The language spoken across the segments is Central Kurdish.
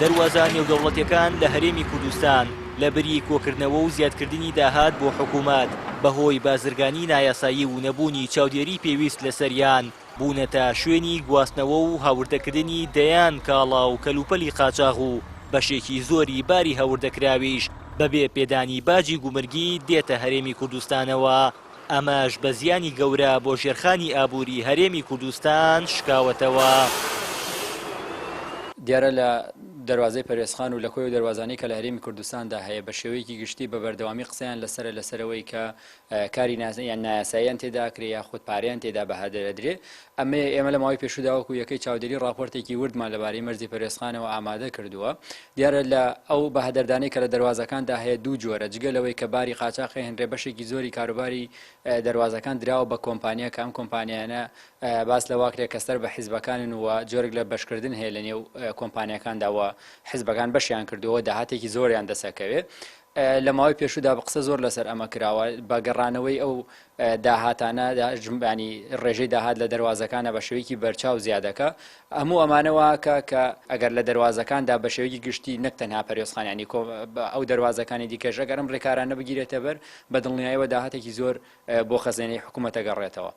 دەروازە نێودەوڵەتیەکان لە هەرێمی کوردستان لە بەری کۆکردنەوە و زیادکردنی داهات بۆ حکوومەت بەهۆی بازرگانی نایاسایی و نەبوونی چاودێری پێویست لەسەریان بوونەتە شوێنی گواستنەوە و هاوردەکردنی دەیان کاڵا و کەلوپەلی قاچاغ و بەشێکی زۆری باری هەوردەکراویش بەبێ پێدانی باجی گومرگی دێتە هەرێمی کوردستانەوە. ئەمەش بە زیانی گەورە بۆ ژێرخانی ئابووری هەرێمی کوردستان شکاوەتەوە. دیارە لە دەواازەی پەرێزخان و لە کۆی و دەواازانەی کە لە هەرێمی کوردستاندا هەیە بە شێوەیەکی گشتی بە بەردەوامی قسەیان لەسەرەوەی کە کاری یان نایاساییان تێدا کرێ یا خودپاریان تێدا بەهادەرەدرێ. ئێمە لە ماوەی پێشوداوەکو یەکەی چاودێری راپۆرتێکی وردمان لەبارەی مەرزی پەرێزخانەوە ئامادە کردووە. دیارە لە ئەو بەهادەردانەی کە لە دەواازەکاندا هەیە دوو جۆرە جگەلەوەی کە باری قاچاقی هێنرێ بەشێکی زۆری کاروباری دەواازەکان دراوە بە کۆمپانیا کە ئەم کۆمپانیانە باس لە واکرێک کەسەر بە حیزبەکانن و جۆرێک لە بەشکردن هەیە لە نێو کۆمپانیەکانداوە حیزبەکان بەشیان کردووە داهاتێکی زۆریان دەسەکەوێت. لە ماوەی پێشودا بە قسە زۆر لەسەر ئەمە کراوە بە گەڕانەوەی ئەو داهاتانە ژمبانی ڕێژەی داهات لە دەواازەکانە بە شێوەیەکی بەرچاو زیادەکە. هەموو ئەمانەوەکە کە ئەگەر لە دەواازەکاندا بە شێوەیەکی گشتی نەک تەنها پەرێزخانیانی ئەو دەواازەکانی دیکەش ئەگەرم ڕێکارانە بگیرێتە بەر بە دڵنیاییەوە داهاتێکی زۆر بۆ خەزانەی حکوومەتە گەڕێتەوە.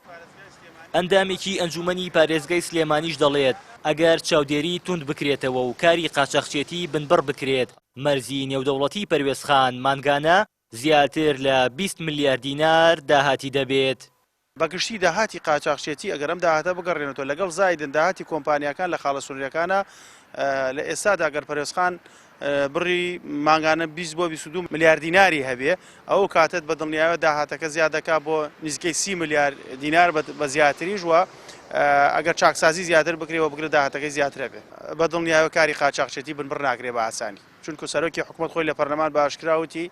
ئەندامێکی ئەنجومەنی پارێزگای سلێمانیش دەڵێت ئەگەر چاودێری توند بکرێتەوە و کاری قاچاقچێتی بنبڕ بکرێت مەرزی نێودەوڵەتی پەروێزخان مانگانە زیاتر لە 20 ملیارد دینار داهاتی دەبێت. بەگشتی داهاتی قاچاقچێتی ئەگەرم داهاتە بگەڕێنێتەوە لەگەڵ زایدن داهاتی کۆمپانیەکان لە خاڵە سنووریەکانە لە ئێستادا گەر پەرێزخان بڕی مانگانە 20 بۆ 22 ملیارد دیناری هەبێ ئەو کاتت بە دڵنیاییەوە داهاتەکە زیاد دەکا بۆ نزیکەی 30 ملیارد دینار بە زیاتریش وە ئەگەر چاکسازی زیاتر بکرێەوە بگرە داهاتەکەی زیاترە بێ بە دڵنیاییەوە کاری قاچاقچێتی بنبڕ ناکرێ بە ئاسانی چونکە سەرۆکی حکوومەت خۆی لە پەرلەمان باشکراوتی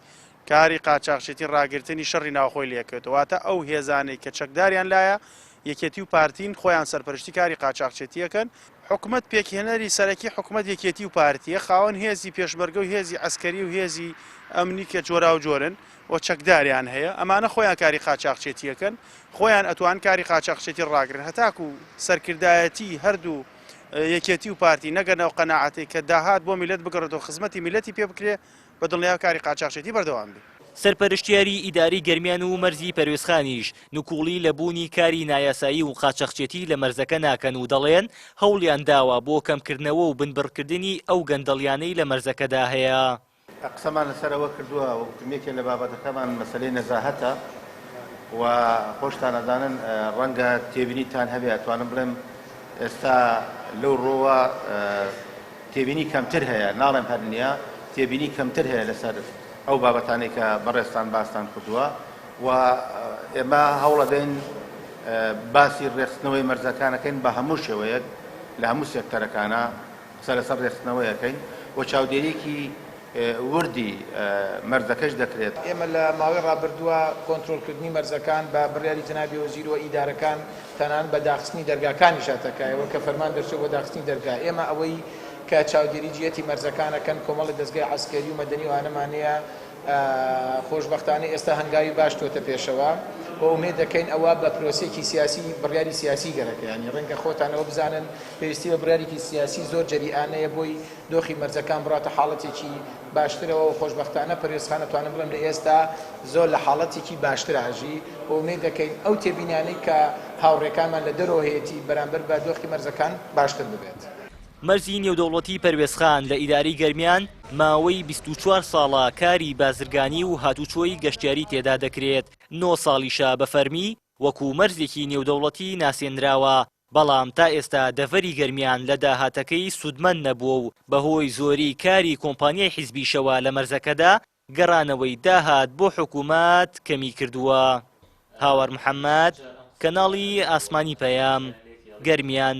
کاری قاچاقچێتی ڕاگررتنی شەڕی ناوخۆی لەکەوێتەوە ئەو هێزانەی کە چەکداریان لایە یەکێتی و پارتین خۆیان سەرپەرشتی کاری قاچاقچێتیەکەن. حکوومەت پێکهێنەری سەرەکی حکوومەت یەکێتی و پارتیە خاوەن هێزی پێشمەرگە و هێزی ئەسکەری و هێزی ئەمنی کە جۆرا و جۆرن و چەکداریان هەیە ئەمانە خۆیان کاری قاچاقچێتیەکەن خۆیان ئەتوان کاری قاچاقچێتی ڕاگرن هەتاکو و سەرکردایەتی هەردوو یەکێتی و پارتی نەگەنەوە قەناعەتی کە داهات بۆ میلەت بگەڕێتەوە خزمەتی میلەتی پێ بکرێ بە دڵنیاییەوە کاری قاچاقچێتی بەردەوام بێ. سەرپەرشتیاری ئیداری گەرمیان و مەرزی پەروێزخانیش نکوڵی لە بوونی کاری نایاسایی و قاچەقچێتی لە مەرزەکە ناکەن و دەڵێن هەوڵیان داوە بۆ کەمکردنەوە و بنبڕکردنی ئەو گەندەڵیانەی لە مەرزەکەدا هەیە. قسەمان لەسەرەوە کردووە و مێکێک لە بابەتەکەمان مەسەلەی نەزاهەتە و خۆشتان ئەزانن ڕەنگە تێبینیتان هەبێ ئەتوانم بڵێم ئێستا لەو ڕۆوە تێبینی کەمتر هەیە ناڵێم هەر نییە تێبینی کەمتر هەیە لەسەر ئەو بابەتانەی کە بەڕێستان باستان کردووە و ئێمە هەوڵەدەین باسی ڕێخستنەوەی مەرزەکانەکەین بە هەموو شێوەیەک لە هەموو سێکتەرەکانە قسە لەسەر ڕێخستنەوەیەکەین و چاودێریەکی وردی مەرزەکەش دەکرێت. ئێمە لە ماوەی ڕابردووە کۆنتترۆلکردنی مەرزەکان بە بڕیاری جەنابی وەزیر و ئیدارەکان تەنان بە داخستنی دەرگاکانی شاتەکایەوە کە فەرمان دەرچێت بە داخستنی دەرگا ئێمە ئەوەی کە چاودێری جیەتی مەرزەکانەکەن کۆمەڵی دەستگای عسکەری و مەدەنی وانەمانەیە خۆشبەختانەی ئێستا هەنگاوی باش تۆتە پێشەوە و ئومێد دەکەین ئەوە بە پرۆسێکی سیاسی بڕیاری سیاسی گەرەکە ینی ڕەنگە خۆتانەوە بزانن پێویستی بە بڕیارێکی سیاسی زۆر جەریئانەیە بۆی دۆخی مەرزەکان بڕاتە حاڵەتێکی باشترەوە و خۆشبەختانە پەرێزخان ئەتوانم بڵێم لە ئێستا زۆر لە حاڵەتێکی باشتر ئاژی و ئومێد دەکەین ئەو تێبینیانەی کە هاوڕێکانمان لە دەرەوە هەیەی بەرامبەر بە دۆخی مەرزەکان باشتر ببێت. مەرزی نێودەوڵەتی پەروێزخان لە ئیداری گەرمیان ماوەی 24 ساڵە کاری بازرگانی و هاتوچۆی گەشتیاری تێدا دەکرێت 9 ساڵیشە بە فەرمی وەکو مەرزێکی نێودەوڵەتی ناسێنراوە بەڵام تا ئێستا دەڤەری گەرمیان لە داهاتەکەی سودمەند نەبووە و بەهۆی زۆری کاری کۆمپانیای حیزبیشەوە لە مەرزەکەدا گەڕانەوەی داهات بۆ حکوومەت کەمی کردووە. هاوار محەممەد کەناڵی ئاسمانی پەیام گەرمیان.